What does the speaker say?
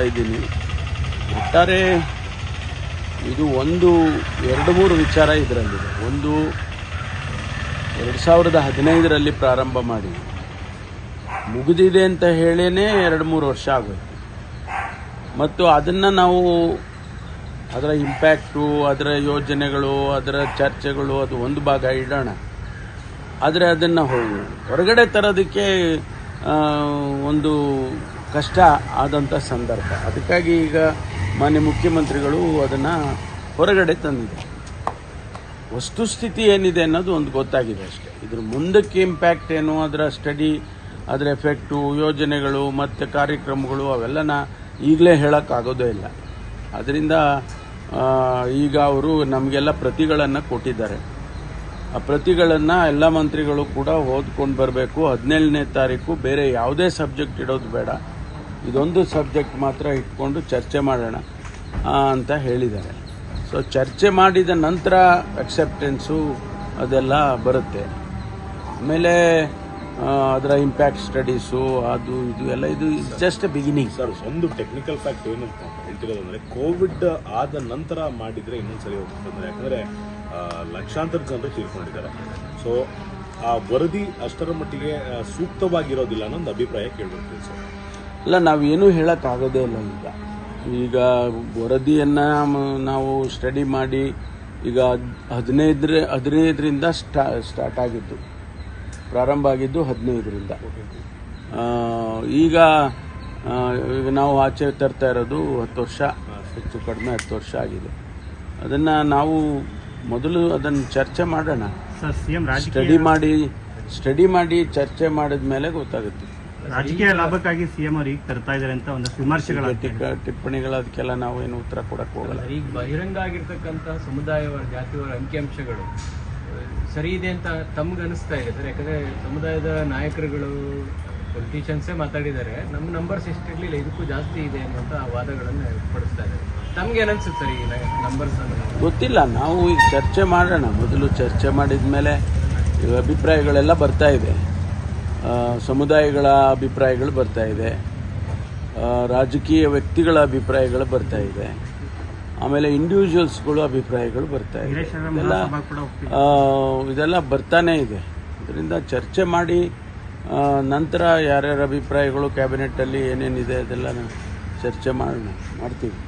ಇದ್ದೀನಿ. ಒಟ್ಟಾರೆ ಇದು 2-3 ವಿಚಾರ ಇದರಲ್ಲಿದೆ. ಒಂದು 2015ರಲ್ಲಿ ಪ್ರಾರಂಭ ಮಾಡಿ ಮುಗಿದಿದೆ ಅಂತ ಹೇಳೇನೆ 2-3 ವರ್ಷ ಆಗೋಯ್ತು. ಮತ್ತು ಅದನ್ನು ನಾವು ಅದರ ಇಂಪ್ಯಾಕ್ಟು, ಅದರ ಯೋಜನೆಗಳು, ಅದರ ಚರ್ಚೆಗಳು ಅದು ಒಂದು ಭಾಗ ಇಡೋಣ. ಆದರೆ ಅದನ್ನು ಹೊರಗಡೆ ತರೋದಕ್ಕೆ ಒಂದು ಕಷ್ಟ ಆದಂಥ ಸಂದರ್ಭ. ಅದಕ್ಕಾಗಿ ಈಗ ಮಾನ್ಯ ಮುಖ್ಯಮಂತ್ರಿಗಳು ಅದನ್ನು ಹೊರಗಡೆ ತಂದಿದ್ದಾರೆ. ವಸ್ತುಸ್ಥಿತಿ ಏನಿದೆ ಅನ್ನೋದು ಒಂದು ಗೊತ್ತಾಗಿದೆ ಅಷ್ಟೇ. ಇದ್ರ ಮುಂದಕ್ಕೆ ಇಂಪ್ಯಾಕ್ಟ್ ಏನು, ಅದರ ಸ್ಟಡಿ, ಅದರ ಎಫೆಕ್ಟು, ಯೋಜನೆಗಳು ಮತ್ತು ಕಾರ್ಯಕ್ರಮಗಳು ಅವೆಲ್ಲನ ಈಗಲೇ ಹೇಳೋಕ್ಕಾಗೋದೇ ಇಲ್ಲ. ಅದರಿಂದ ಈಗ ಅವರು ನಮಗೆಲ್ಲ ಪ್ರತಿಗಳನ್ನು ಕೊಟ್ಟಿದ್ದಾರೆ. ಆ ಪ್ರತಿಗಳನ್ನು ಎಲ್ಲ ಮಂತ್ರಿಗಳು ಕೂಡ ಓದ್ಕೊಂಡು ಬರಬೇಕು. 17ನೇ ತಾರೀಕು ಬೇರೆ ಯಾವುದೇ ಸಬ್ಜೆಕ್ಟ್ ಇಡೋದು ಬೇಡ, ಇದೊಂದು ಸಬ್ಜೆಕ್ಟ್ ಮಾತ್ರ ಇಟ್ಕೊಂಡು ಚರ್ಚೆ ಮಾಡೋಣ ಅಂತ ಹೇಳಿದ್ದಾರೆ. ಸೊ ಚರ್ಚೆ ಮಾಡಿದ ನಂತರ ಅಕ್ಸೆಪ್ಟೆನ್ಸು ಅದೆಲ್ಲ ಬರುತ್ತೆ. ಆಮೇಲೆ ಅದರ ಇಂಪ್ಯಾಕ್ಟ್ ಸ್ಟಡೀಸು ಅದು ಇದು ಎಲ್ಲ ಇದು ಜಸ್ಟ್ ಬಿಗಿನಿಂಗ್. ಸರ್, ಒಂದು ಟೆಕ್ನಿಕಲ್ ಫ್ಯಾಕ್ಟ್ ಏನು ಅಂತ ಹೇಳ್ತಿರೋದಂದ್ರೆ, ಕೋವಿಡ್ ಆದ ನಂತರ ಮಾಡಿದರೆ ಇನ್ನೊಂದು ಸರಿ ಹೋಗ್ತದೆ. ಯಾಕಂದರೆ ಲಕ್ಷಾಂತರ ಜನರು ತೀರ್ಕೊಂಡಿದ್ದಾರೆ. ಸೊ ಆ ವರದಿ ಅಷ್ಟರ ಮಟ್ಟಿಗೆ ಸೂಕ್ತವಾಗಿರೋದಿಲ್ಲ ಅನ್ನೋದು ಅಭಿಪ್ರಾಯ ಕೇಳ್ಬಿಡ್ತೀವಿ ಸರ್. ಅಲ್ಲ, ನಾವೇನೂ ಹೇಳೋಕ್ಕಾಗೋದೇ ಇಲ್ಲ. ಈಗ ವರದಿಯನ್ನು ನಾವು ಸ್ಟಡಿ ಮಾಡಿ ಈಗ 15ರಿಂದ ಸ್ಟಾರ್ಟ್ ಆಗಿದ್ದು, ಪ್ರಾರಂಭ ಆಗಿದ್ದು 15ರಿಂದ. ಈಗ ನಾವು ಆಚೆ ತರ್ತಾ ಇರೋದು 10 ವರ್ಷ, ಹೆಚ್ಚು ಕಡಿಮೆ 10 ವರ್ಷ ಆಗಿದೆ. ಅದನ್ನು ನಾವು ಮೊದಲು ಅದನ್ನು ಚರ್ಚೆ ಮಾಡೋಣ. ಸ್ಟಡಿ ಮಾಡಿ ಚರ್ಚೆ ಮಾಡಿದ ಮೇಲೆ ಗೊತ್ತಾಗುತ್ತೆ. ರಾಜಕೀಯ ಲಾಭಕ್ಕಾಗಿ ಸಿಎಂ ಅವರು ಈಗ ತರ್ತಾ ಇದ್ದಾರೆ ಅಂತ ಒಂದಷ್ಟು ವಿಮರ್ಶೆಗಳ ಟಿಪ್ಪಣಿಗಳು, ಅದಕ್ಕೆಲ್ಲ ನಾವು ಏನು ಉತ್ತರ ಕೊಡಕ್ಕೆ ಹೋಗಲ್ಲ. ಈಗ ಬಹಿರಂಗ ಆಗಿರ್ತಕ್ಕಂತಹ ಸಮುದಾಯವರ, ಜಾತಿಯವರ ಅಂಕಿಅಂಶಗಳು ಸರಿ ಇದೆ ಅಂತ ತಮ್ಗೆ ಅನಿಸ್ತಾ ಇದೆ ಸರ್? ಯಾಕಂದ್ರೆ ಸಮುದಾಯದ ನಾಯಕರುಗಳು, ಪೊಲಿಟಿಷಿಯನ್ಸೇ ಮಾತಾಡಿದ್ದಾರೆ, ನಮ್ಮ ನಂಬರ್ಸ್ ಎಷ್ಟಿರಲಿಲ್ಲ, ಇದಕ್ಕೂ ಜಾಸ್ತಿ ಇದೆ ಅನ್ನುವಂಥ ವಾದಗಳನ್ನು ವ್ಯಕ್ತಪಡಿಸ್ತಾ ಇದ್ದಾರೆ. ತಮ್ಗೆ ಏನನ್ಸುತ್ತೆ ಸರ್ ಈ ನಂಬರ್ಸ್? ಗೊತ್ತಿಲ್ಲ, ನಾವು ಈಗ ಚರ್ಚೆ ಮಾಡೋಣ. ಮೊದಲು ಚರ್ಚೆ ಮಾಡಿದ ಮೇಲೆ ಈಗ ಅಭಿಪ್ರಾಯಗಳೆಲ್ಲ ಬರ್ತಾ ಇದೆ. ಸಮುದಾಯಗಳ ಅಭಿಪ್ರಾಯಗಳು ಬರ್ತಾ ಇದೆ, ರಾಜಕೀಯ ವ್ಯಕ್ತಿಗಳ ಅಭಿಪ್ರಾಯಗಳು ಬರ್ತಾ ಇದೆ, ಆಮೇಲೆ ಇಂಡಿವಿಜುವಲ್ಸ್ಗಳು ಅಭಿಪ್ರಾಯಗಳು ಬರ್ತಾ ಇದೆ. ಇದೆಲ್ಲ ಬರ್ತಾನೇ ಇದೆ. ಇದರಿಂದ ಚರ್ಚೆ ಮಾಡಿ ನಂತರ ಯಾರ್ಯಾರ ಅಭಿಪ್ರಾಯಗಳು ಕ್ಯಾಬಿನೆಟ್ಟಲ್ಲಿ ಏನೇನಿದೆ ಅದೆಲ್ಲ ಚರ್ಚೆ ಮಾಡ್ತೀವಿ.